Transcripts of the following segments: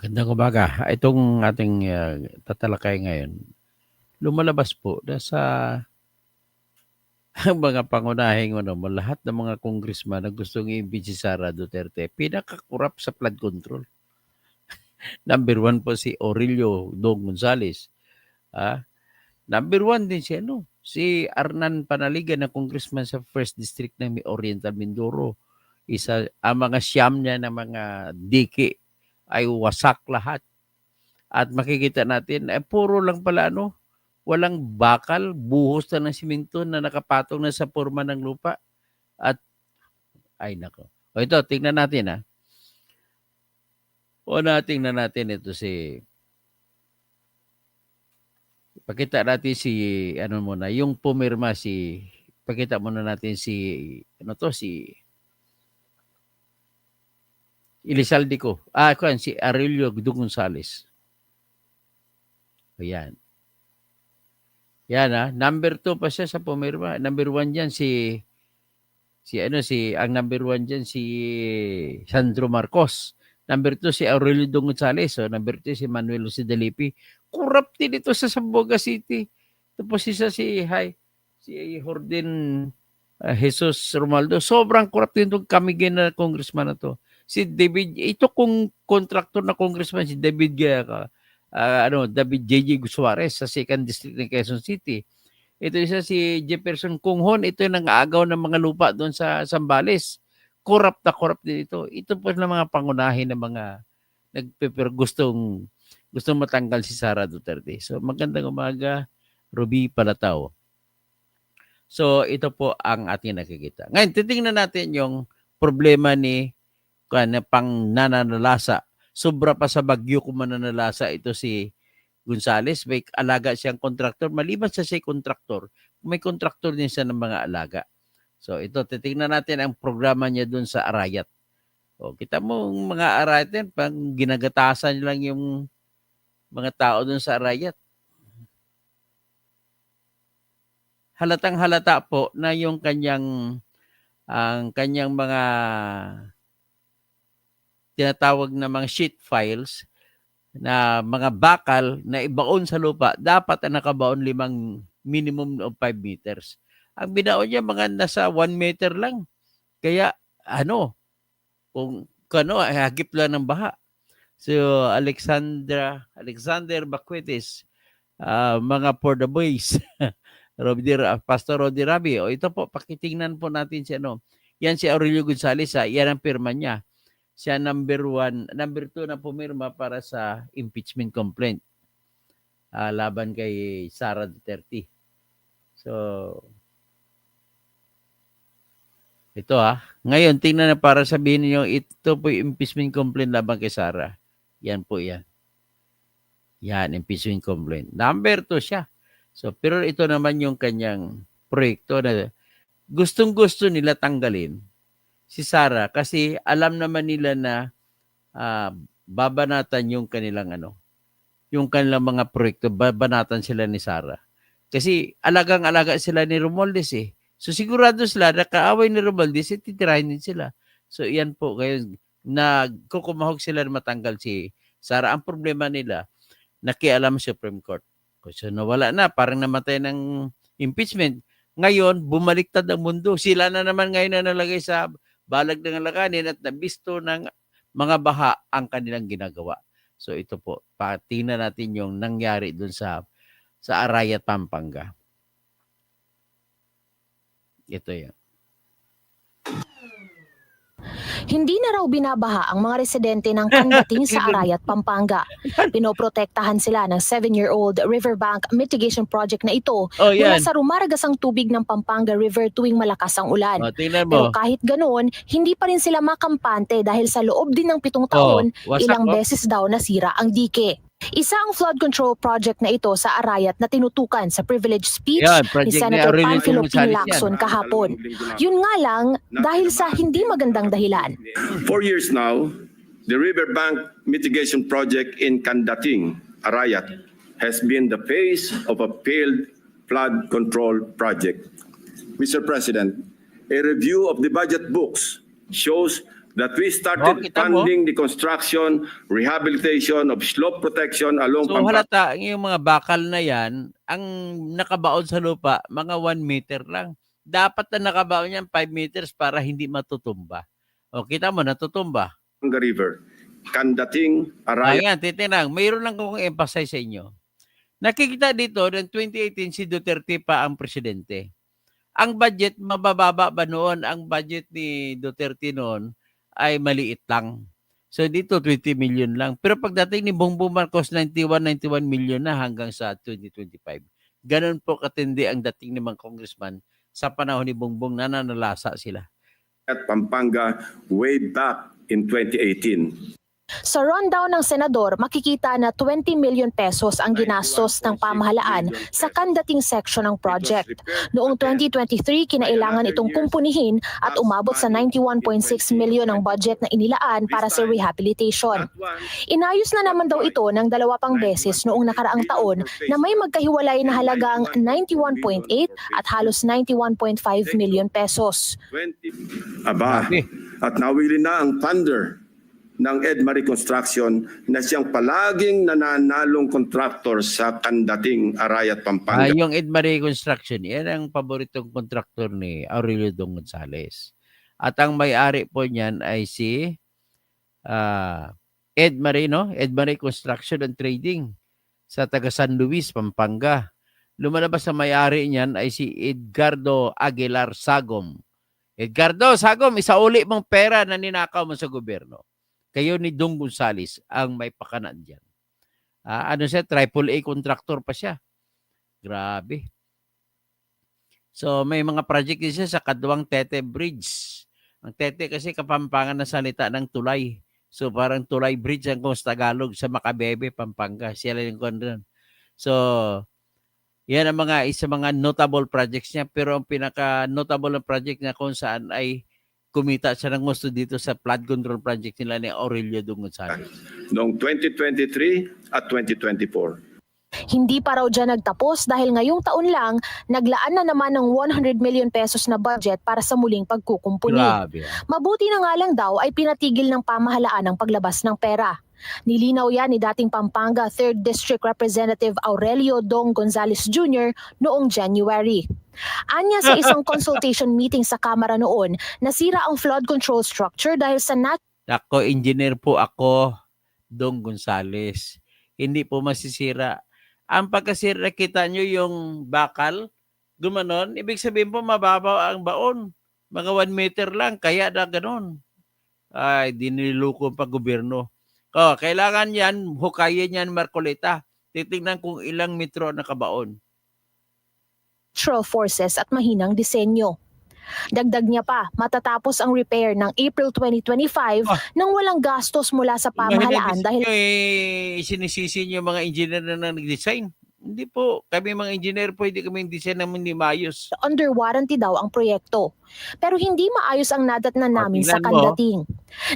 Magandang umaga. Itong ating tatalakay ngayon, lumalabas po na sa ang mga pangunahing lahat ng mga congressman na gustong i-impeach si Sara Duterte, pinakakurap sa flood control. Number one po si Aurelio Dong Gonzales. Ah, number one din si Arnan Panaligan na congressman sa 1st District ng Oriental Mindoro. Ang mga siyam niya ng mga diki ay wasak lahat. At makikita natin, puro lang pala walang bakal, buhos na ng simento na nakapatong na sa forma ng lupa. At, ay nako. O ito, tingnan natin tingnan natin ito pakita natin yung pumirma pakita muna natin si Elizalde ko. Si Aurelio Gonzales. Ayan. Yan number 2 pa siya sa pumirma. Number 1 diyan ang number 1 diyan si Sandro Marcos. Number 2 si Aurelio Gonzales. So number 3 si Manuel Jose Delipi. Corrupt din ito sa Zamboanga City. Tapos si Jordin Jesus Romualdo. Sobrang corrupt din itong kamigin na congressman na to. Si David, ito kung contractor na congressman, si David David J.J. Suarez sa 2nd District ng Quezon City. Ito isa si Jefferson Kunghon, ito yung nang-aagaw ng mga lupa doon sa Zambales. Corrupt din ito. Ito po ng mga pangunahin ng mga gustong matanggal si Sara Duterte. So magandang umaga, Ruby Palatao. So ito po ang ating nakikita. Ngayon, titingnan natin yung problema ni pang nananalasa. Sobra pa sa bagyo kung mananalasa ito si Gonzales. May alaga siyang kontraktor. Maliban sa siya kontraktor, may kontraktor din siya ng mga alaga. So ito, titingnan natin ang programa niya dun sa Arayat. O, kita mo mga Arayat, pang ginagatasan lang yung mga tao dun sa Arayat. Halatang halata po na yung kanyang mga tinatawag na mga sheet files na mga bakal na ibaon sa lupa, dapat ang nakabaon minimum of 5 meters. Ang binaon niya mga nasa 1 meter lang. Kaya kung hagip lang ng baha. So Alexander Bacuetes, mga for the boys. Pastor Rodi Rabi. O ito po, pakitingnan po natin yan si Aurelio Gonzales, yan ang pirma niya. Siya number 2 na pumirma para sa impeachment complaint laban kay Sara Duterte. So, ito ngayon, tingnan na para sabihin niyo ito po yung impeachment complaint laban kay Sara. Yan po yan. Yan, impeachment complaint. Number 2 siya. So, pero ito naman yung kanyang proyekto na gustong-gusto nila tanggalin si Sara kasi alam naman nila na babanatan yung kanilang mga proyekto, babanatan sila ni Sara. Kasi alagang-alaga sila ni Romualdez So sigurado sila na kaaway ni Romualdez, titirahin din sila. So iyan po, ngayon nagkukumahog sila na matanggal si Sara. Ang problema nila, nakialam sa Supreme Court. So nawala na, parang namatay ng impeachment. Ngayon, bumaliktad ang mundo. Sila na naman ngayon na nalagay sa balag ng alakanin at nabisto ng mga baha ang kanilang ginagawa. So ito po, tingnan natin yung nangyari dun sa Arayat, Pampanga. Ito yan. Hindi na raw binabaha ang mga residente ng Candating sa Arayat, Pampanga. Pinoprotektahan sila ng 7-year-old riverbank mitigation project na ito mula sa rumaragasang tubig ng Pampanga River tuwing malakas ang ulan. Pero kahit ganoon, hindi pa rin sila makampante dahil sa loob din ng 7 taon, ilang beses daw nasira ang dike. Isa ang flood control project na ito sa Arayat na tinutukan sa privilege speech ni Senator Panfilo P. Lacson kahapon. Yun nga lang, dahil sa hindi magandang dahilan. 4 years now, the riverbank mitigation project in Candating, Arayat, has been the face of a failed flood control project. Mr. President, a review of the budget books shows that we started kita mo. funding the construction, rehabilitation of slope protection along So halata yung mga bakal na yan, ang nakabaon sa lupa, mga 1 meter lang. Dapat na nakabaon yan 5 meters para hindi matutumba. O kita mo, natutumba. Pampanga River, Candating, Arayat. Ayan, titinang. Mayroon lang akong emphasize sa inyo. Nakikita dito, ng 2018, si Duterte pa ang presidente. Ang budget, mabababa ba noon? Ang budget ni Duterte noon ay maliit lang. So dito, 20 million lang. Pero pagdating ni Bongbong Marcos, 91 million na hanggang sa 2025. Ganon po katindi ang dating ng mga congressman sa panahon ni Bongbong, nananalasa sila. At Pampanga way back in 2018. Sa rundown ng senador, makikita na 20 million pesos ang ginastos ng pamahalaan sa Candating section ng project. Noong 2023, kinailangan itong kumpunihin at umabot sa 91.6 million ang budget na inilaan para sa rehabilitation. Inayos na naman daw ito ng 2 pang beses noong nakaraang taon na may magkahiwalay na halagang 91.8 at halos 91.5 million pesos. Aba, at nawili na ang thunder ng Ed Marie Construction na siyang palaging nananalong contractor sa Candating, Arayat, Pampanga. Yung Ed Marie Construction, yan ang paboritong contractor ni Aurelio Dong Gonzales. At ang may-ari po niyan ay si Ed Marie, no? Ed Marie Construction and Trading sa taga San Luis, Pampanga. Lumalabas sa may-ari niyan ay si Edgardo Aguilar Sagom. Edgardo Sagom, isauli mong pera na ninakaw mo sa gobyerno. Kayo ni Dong Gonzales ang may pakanan dyan. Ano siya? AAA contractor pa siya. Grabe. So may mga project din siya sa Kaduang Tete Bridge. Ang Tete kasi Kapampangan na salita ng tulay. So parang tulay bridge ang kung sa Tagalog sa Macabebe, Pampanga. Siya lang yung kondron. So yan ang mga notable projects niya. Pero ang pinaka-notable na project niya kung saan ay kumita siya ng gusto dito sa flood control project nila ni Aurelio Dong Gonzales. Noong 2023 at 2024. Hindi pa raw dyan nagtapos dahil ngayong taon lang, naglaan na naman ng 100 million pesos na budget para sa muling pagkukumpuni. Grabe. Mabuti na nga lang daw ay pinatigil ng pamahalaan ang paglabas ng pera. Nilinaw yan ni dating Pampanga 3rd District Representative Aurelio Dong Gonzales Jr. noong January. Anya sa isang consultation meeting sa Kamara noon, nasira ang flood control structure dahil sa Ako, engineer po ako, Dong Gonzales. Hindi po masisira. Ang pagkasira, kita nyo yung bakal, gumanon, ibig sabihin po mababaw ang baon. Mga 1 meter lang, kaya na ganon. Ay, diniluko pa gobyerno. Kailangan yan, hukayin yan, Marcoleta. Titignan kung ilang metro nakabaon. natural forces at mahinang disenyo. Dagdag niya pa, matatapos ang repair ng April 2025 nang walang gastos mula sa pamahalaan dahil sinisisi niyo mga engineer na nag-design. Hindi po, kami mga engineer po, hindi kami design na hindi maayos. under warranty daw ang proyekto. Pero hindi maayos ang nadatnan namin sa Candating.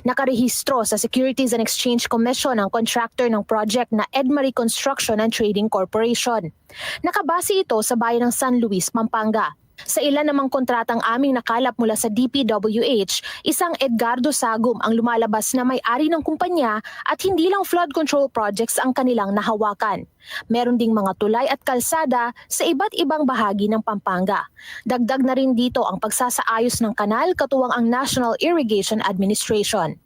Nakarehistro sa Securities and Exchange Commission ang contractor ng project na Ed Marie Construction and Trading Corporation. Nakabase ito sa bayan ng San Luis, Pampanga. Sa ilan namang kontratang aming nakalap mula sa DPWH, isang Edgardo Sagom ang lumalabas na may-ari ng kumpanya at hindi lang flood control projects ang kanilang nahawakan. Meron ding mga tulay at kalsada sa iba't ibang bahagi ng Pampanga. Dagdag na rin dito ang pagsasaayos ng kanal katuwang ang National Irrigation Administration.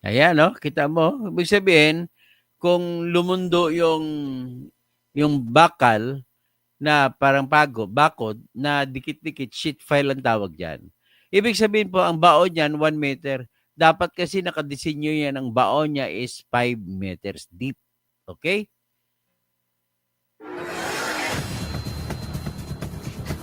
Ayan, no? Kita mo. Ibig sabihin, kung lumundo yung bakal, na parang bakod na dikit-dikit sheet file ang tawag dyan. Ibig sabihin po, ang baon niyan 1 meter. Dapat kasi nakadesinyo yan, ang baon niya is 5 meters deep. Okay?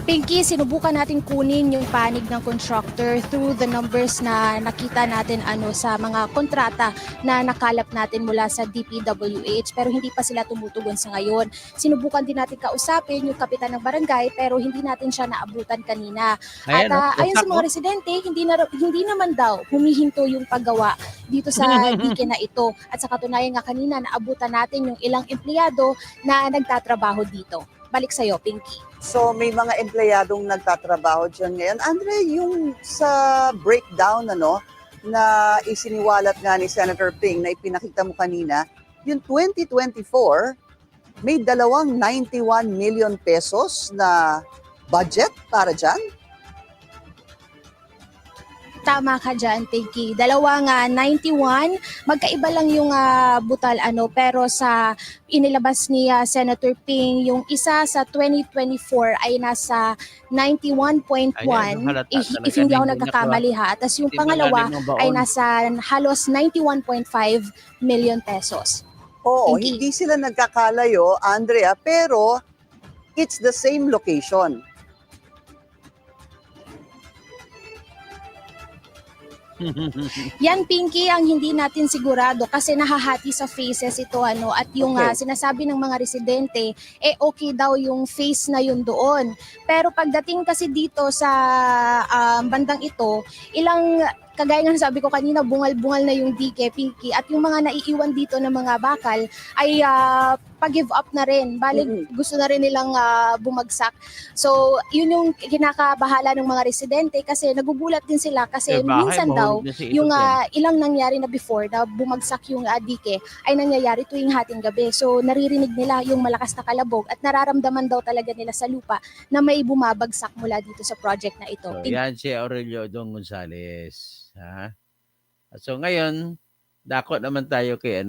Pinky, sinubukan natin kunin yung panig ng contractor through the numbers na nakita natin sa mga kontrata na nakalap natin mula sa DPWH pero hindi pa sila tumutugon sa ngayon. Sinubukan din natin kausapin yung kapitan ng barangay pero hindi natin siya naabutan kanina. Ayan, At ayon sa mga residente, hindi naman daw humihinto yung paggawa dito sa dike na ito. At sa katunayan nga kanina, naabutan natin yung ilang empleyado na nagtatrabaho dito. Balik sa'yo, Pinky. So may mga empleyadong nagtatrabaho dyan ngayon. Andre, yung sa breakdown, na isiniwalat nga ni Senator Ping na ipinakita mo kanina, yung 2024, may 91 million pesos na budget para dyan? Tama ka dyan, Pinky. Dalawang 91, magkaiba lang yung butal pero sa inilabas ni Senator Ping, yung isa sa 2024 ay nasa 91.1 if hindi ako nagkakamali ha. Tapos yung pangalawa ay nasa halos 91.5 million pesos. Oo, Pinky. hindi sila nagkakalayo, Andrea, pero it's the same location. Yan, Pinky, ang hindi natin sigurado kasi nahahati sa phases ito at yung Okay. sinasabi ng mga residente okay daw yung phase na yun doon. Pero pagdating kasi dito sa bandang ito, kagaya nga sabi ko kanina, bungal-bungal na yung dike, Pinky, at yung mga naiiwan dito ng mga bakal ay pag-give up na rin. Balik, gusto na rin nilang bumagsak. So, yun yung kinakabahala ng mga residente kasi nagugulat din sila kasi minsan daw, yung ilang nangyari na before na bumagsak yung dike ay nangyayari tuwing hating gabi. So, naririnig nila yung malakas na kalabog at nararamdaman daw talaga nila sa lupa na may bumabagsak mula dito sa project na ito. So, yan si Aurelio Dong Gonzales. Ha? So ngayon, dako naman tayo kay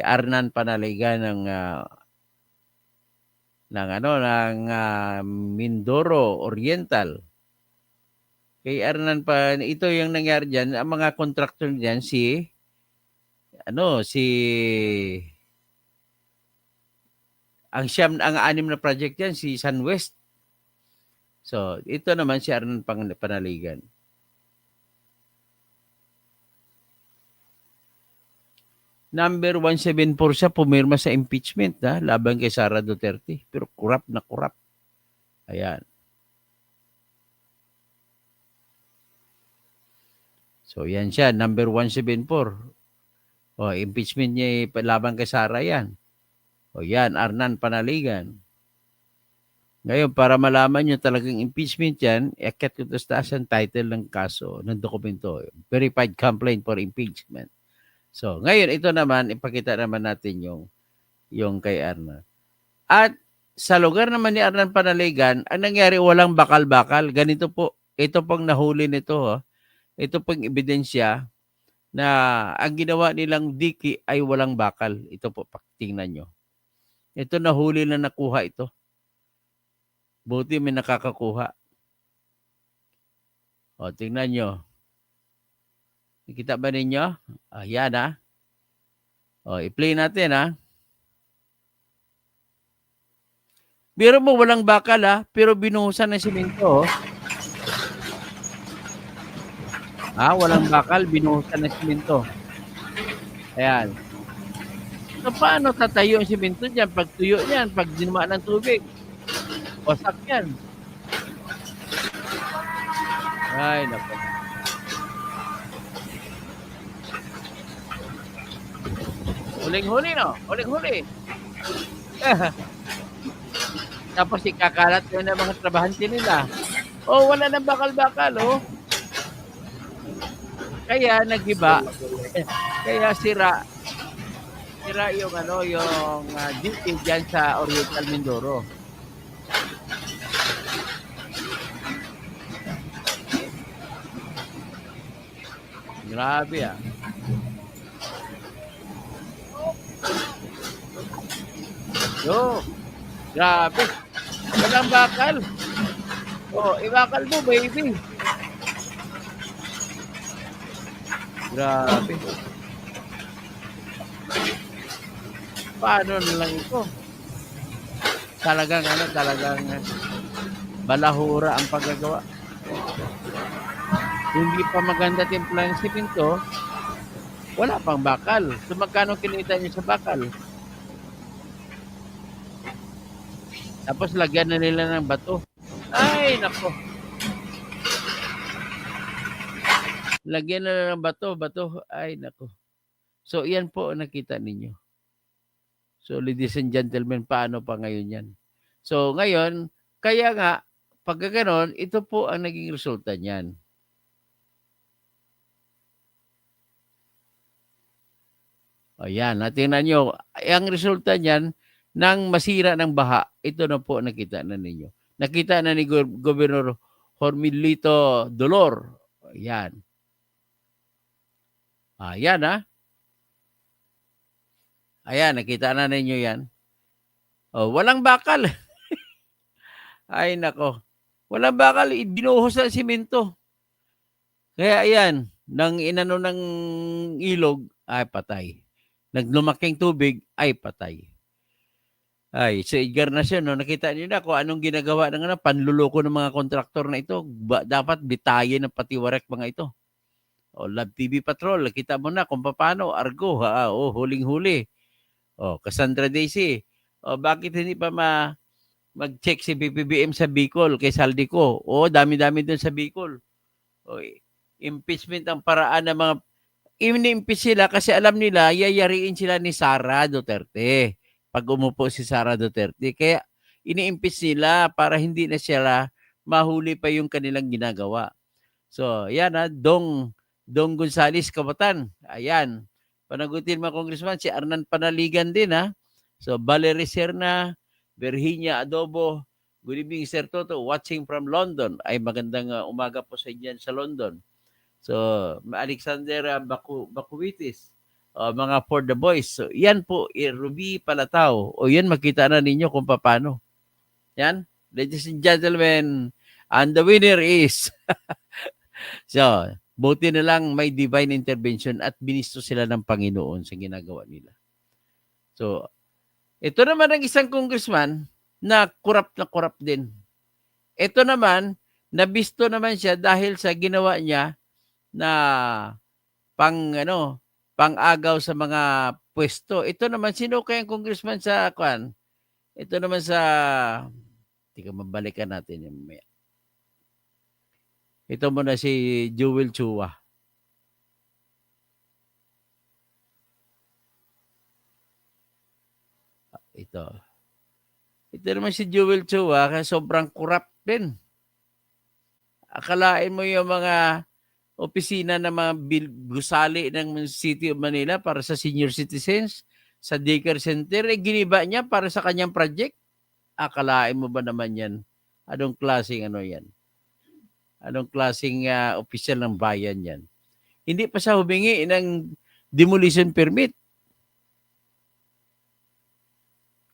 Arnan Panaligan ng Mindoro Oriental. Kay Arnan ito yung nangyari diyan, ang mga contractor diyan ang anim na project diyan si Sunwest. So, ito naman si Arnan Panaligan. Number 174 siya, pumirma sa impeachment laban kay Sara Duterte. Pero corrupt na corrupt. Ayan. So, yan siya, number 174. Impeachment niya laban kay Sara yan. Yan, Arnan Panaligan. Ngayon, para malaman nyo talagang impeachment yan, iakit ko taas ang title ng kaso, ng dokumento. Verified complaint for impeachment. So, ngayon, ito naman, ipakita naman natin yung kay Arnan. At sa lugar naman ni Arnan Panaligan, ang nangyari, walang bakal-bakal. Ganito po, ito pong nahuli nito. Ito pong ebidensya na ang ginawa nilang diki ay walang bakal. Ito po, tingnan nyo. Ito nahuli na nakuha ito. Buti may nakakakuha. Tingnan nyo. Nakita ba ninyo? Yan i-play natin Biro mo walang bakal pero binuhusan ng simento. Walang bakal, binuhusan ng simento. Ayan. So paano tatayo ang simento diyan pag tuyo niyan, pag dinuma ng tubig? Wasak yan. Ay, naku. Huling-huli, no? Huling-huli. Tapos ikakalat yun ng mga trabahante nila. Wala nang bakal-bakal, Kaya nagiba. Kaya sira yung duty dyan sa Oriental Mindoro. Grabe grabe. Walang bakal. Ibakal mo, baby. Grabe. Paano na lang ito? Talagang balahura ang paggagawa. Hindi pa maganda timpla ng simento, wala pang bakal. So magkano kinita niyo sa bakal? Tapos lagyan na nila ng bato. Ay, nako. Lagyan na ng bato. Ay, nako. So, yan po ang nakita ninyo. So, ladies and gentlemen, paano pa ngayon yan? So, ngayon, kaya nga, pagka ganon, ito po ang naging resulta niyan. Ayan, tingnan nyo. Ang resulta niyan, nang masira ng baha, ito na po nakita na ninyo. Nakita na ni Governor Hormilito Dolor. Ayan. Ayan Ayan, nakita na ninyo yan. Oh, walang bakal. Ay, nako. Walang bakal, binuhos ng simento. Kaya ayan, nang inano ng ilog, ay patay. Naglumaking tubig, ay patay. Ay, sa Encarnacion, no, nakita niyo na kung anong ginagawa ng panluloko ng mga kontraktor na ito. Dapat bitayin ng patiwarek mga ito. O, Love TV Patrol, nakita mo na kung paano. Argo, huling-huli. O, Cassandra Daisy. O, bakit hindi pa mag-check si BBBM sa Bicol kay Saldico? O, dami-dami dun sa Bicol. O, impeachment ang paraan ng mga ini-impeach sila kasi alam nila yayariin sila ni Sara Duterte pag umupo si Sara Duterte. Kaya ini-impeach nila para hindi na sila mahuli pa yung kanilang ginagawa. So, yan Dong Gonzales Kabatan. Ayan. Panagutin mga congressman, si Arnan Panaligan din So, Valerie Serna, Virginia Adobo, good evening Sir Toto, watching from London. Ay magandang umaga po sa inyo sa London. So, Alexander Bakuitis, mga For the Boys. So, yan po, Ruby Palatao. O yan, makita na ninyo kung paano. Yan, ladies and gentlemen, and the winner is, so, buti na lang may divine intervention at binisto sila ng Panginoon sa ginagawa nila. So, ito naman ang isang congressman na corrupt din. Ito naman, nabisto naman siya dahil sa ginawa niya na pang-agaw sa mga pwesto. Ito naman, sino kayang congressman sa kwan? Ito naman sa, tika mabalikan natin yung may. Ito muna si Joel Chua. Ito naman si Joel Chua, kasi sobrang corrupt din. Akalain mo yung mga opisina ng mga gusali ng City of Manila para sa senior citizens, sa daycare center, giniba niya para sa kanyang project. Akalain mo ba naman yan? Anong klaseng yan? Anong klaseng opisyal ng bayan yan? Hindi pa siya humingi ng demolition permit.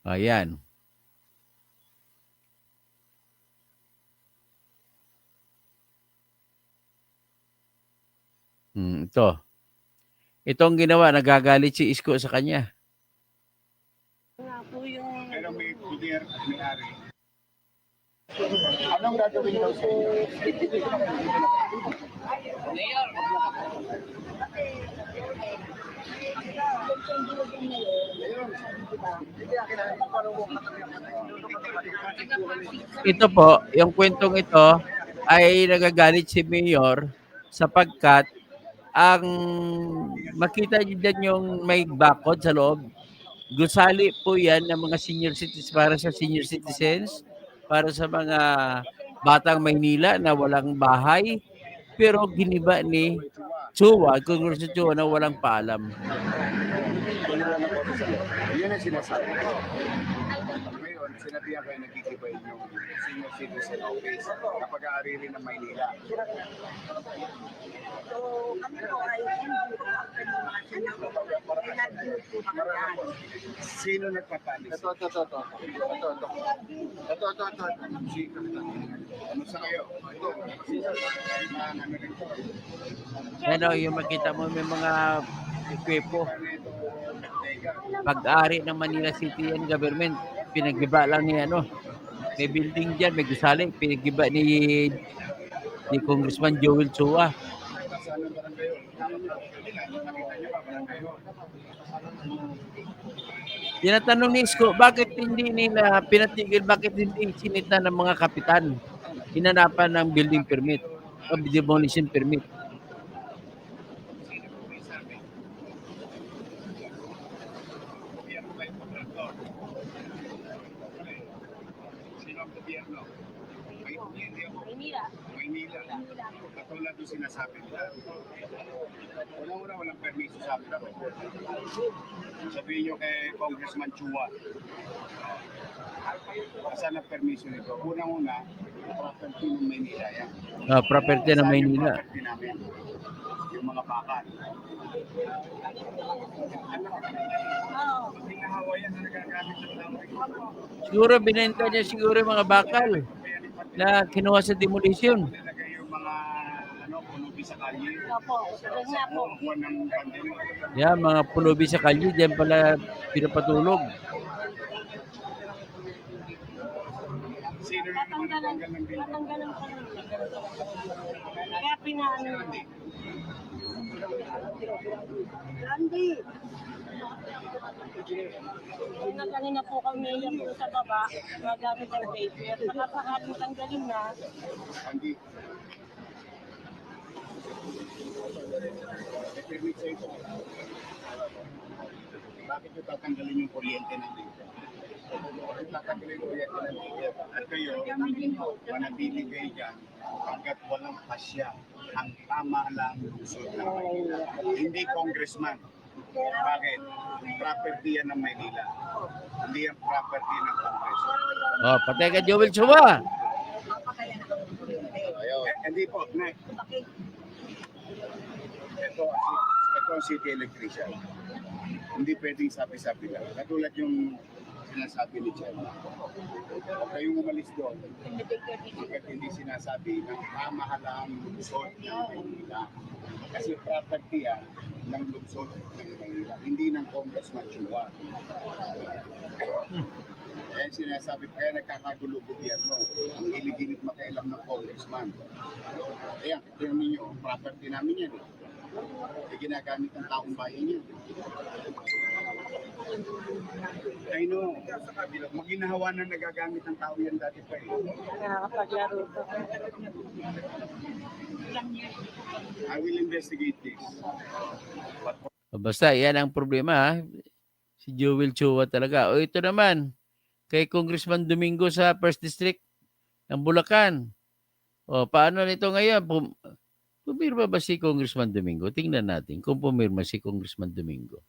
Ayan. Ito. Itong ginawa, nagagalit si Isko sa kanya. Pero may puder, may-ari. Anong gagawin daw sa inyo? Ito po, yung kwentong ito ay nagagalit si Mayor sapagkat ang makita niyo dyan yung may bakod sa loob. Gusali po yan ng mga senior citizens para sa senior citizens, para sa mga batang Maynila na walang bahay, pero giniba ni Chua, Congressman Chua na walang paalam. Yun ang sinasabi. Ngayon, sinabihan kayo nagkikibay yung senior citizen office kapag aari rin ng Maynila. So, kami po ay Sino nagpapalis? Ito. Ano sa kayo? Ito. Ano, yung makita mo may mga ekwipo. Pag-ari ng Manila City and Government, pinaggiba lang ni may building dyan, may gusali, pinaggiba ni Congressman Joel Chua. Tinatanong ni Isko, bakit hindi nila pinatigil, bakit hindi sinita ng mga kapitan hinanapan ng building permit o demolition permit? Sino ang gobyerno? Hindi ako Maynila. Katulad yung sinasabi nila. Unang-una, walang permiso sa amin ako. Sabihin nyo kay Congressman Chua. Saan ang permiso nito? Unang-una, property ng Maynila yan. Property ng Saan Maynila. yung property namin? Yung mga bakal. Pinahawa yan na nagagamit ng tao. Siguro binenta niya siguro yung mga bakal na kinuha sa demolition. Nilagay yung mga punubi sa kalye. Sa buwan ng pandemya. Yeah, mga pulubi sa kalye, diyan pala pinapatulog. Sino na naman natanggal ng bilog? Kaya pinaano. Randy. Kanina po kami yan po sa baba, nagamit ang paper. Nakakahaling tanggalin na. Hindi. May permit sa ito. Bakit nyo tatanggalin yung kuryente ng dito? Bakit tatanggalin yung kuryente ng dito? At kayo, manatili kayo dyan hanggat walang pasya. Ang tama lang lungsod ng Maynila. Hindi congressman. Bakit? Property yan ng Maynila. Hindi yan property ng Kongreso. Patay ka, Joel Chua. Hindi po, Nek. Ito ang city electrician. Hindi pwedeng sabi-sabi lang. Katulad yung sinasabi ni Chen. Huwag kayong umalis doon. Hanggat hindi sinasabi ng pamahalaang lungsod ng Maynila. Kasi property yan ng lungsod ng Maynila. Hindi ng Congressman Chua. Kaya sinasabi, kaya nagkakagulo gobyerno. Ang hilig-hilig makailam ng congressman. Kaya, tingnan ninyo, property namin yan. Ginagamit ng taong bayan yan. I know. Maginahawa na nagagamit ng tao yan dati pa eh. Nakakapaglaro ko. I will investigate this. Basta, yan ang problema. Ha? Si Joel Chua talaga. Ito naman, kay Congressman Domingo sa 1st District ng Bulacan. Paano nito ngayon? Pumirma ba si Congressman Domingo? Tingnan natin kung pumirma si Congressman Domingo.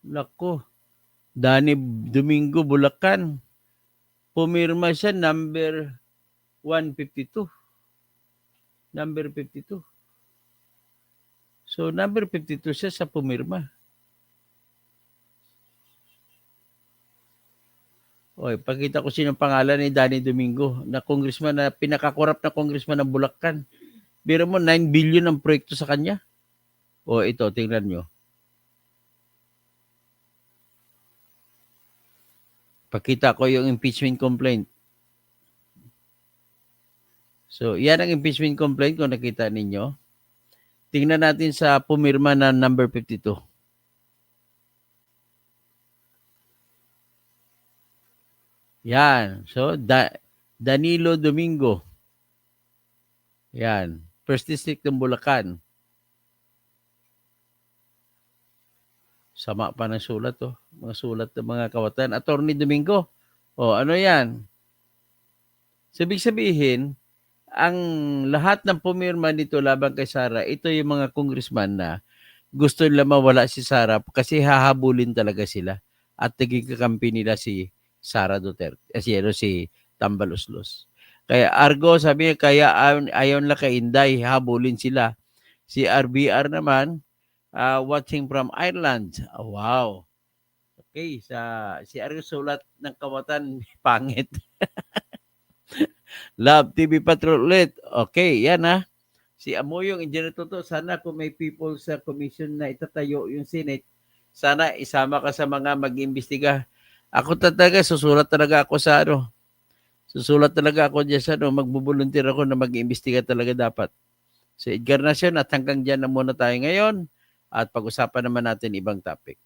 Lako. Danny Domingo, Bulacan. Pumirma siya number 152. Number 52. So, number 52 siya sa pumirma. Pakita ko sinong pangalan ni Danny Domingo na congressman na pinakakorap na congressman ng Bulacan. Biro mo, 9 billion ang proyekto sa kanya. Ito, tingnan nyo. Pakita ko yung impeachment complaint. So, yan ang impeachment complaint kung nakita ninyo. Tingnan natin sa pumirma na number 52. Yan. So, Danilo Domingo. Yan. 1st District ng Bulacan. Sama pa ng sulat, Mga sulat ng mga kawatan. Attorney Domingo. Ano yan? Ibig sabihin, ang lahat ng pumirma nito laban kay Sara, ito yung mga congressman na gusto nila mawala si Sara kasi hahabulin talaga sila at naging kakampi nila si Sara Duterte. Si Tambaluslos. Kaya Argo, sabi niya, kaya ayaw nila kay Inday, habulin sila. Si RBR naman, watching from Ireland. Wow. Okay, si Argo sulat ng kawatan, pangit. Love TV Patrol ulit. Okay, yan ha. Si Amoyong Engineer Toto, sana kung may people sa commission na itatayo yung Senate, sana isama ka sa mga mag-imbestiga. Ako talaga, susulat talaga ako sa Susulat talaga ako dyan sa magbubuluntir ako na mag-imbestiga talaga dapat. So Edgar Nacion, at hanggang dyan na muna tayo ngayon at pag-usapan naman natin ibang topic.